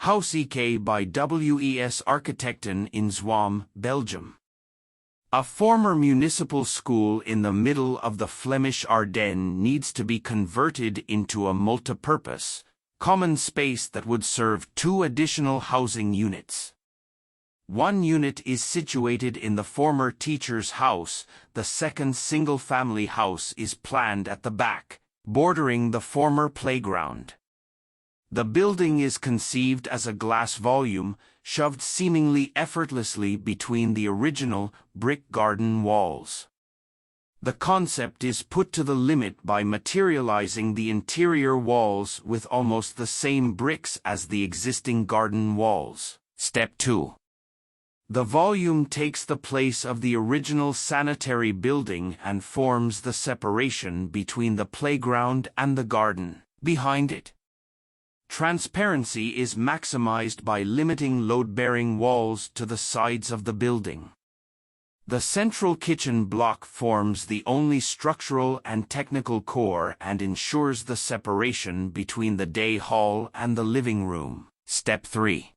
House EK by WES Architecten in Zwalm, Belgium. A former municipal school in the middle of the Flemish Ardennes needs to be converted into a multipurpose, common space that would serve 2 additional housing units. One unit is situated in the former teacher's house, the second single-family house is planned at the back, bordering the former playground. The building is conceived as a glass volume, shoved seemingly effortlessly between the original brick garden walls. The concept is put to the limit by materializing the interior walls with almost the same bricks as the existing garden walls. Step 2. The volume takes the place of the original sanitary building and forms the separation between the playground and the garden. Behind it, transparency is maximized by limiting load-bearing walls to the sides of the building. The central kitchen block forms the only structural and technical core and ensures the separation between the day hall and the living room. Step 3.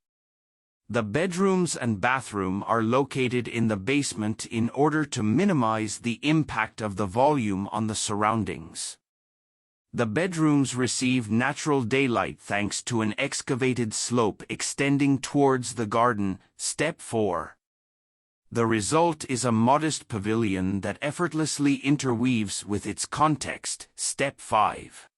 The bedrooms and bathroom are located in the basement in order to minimize the impact of the volume on the surroundings. The bedrooms receive natural daylight thanks to an excavated slope extending towards the garden. Step 4. The result is a modest pavilion that effortlessly interweaves with its context. Step 5.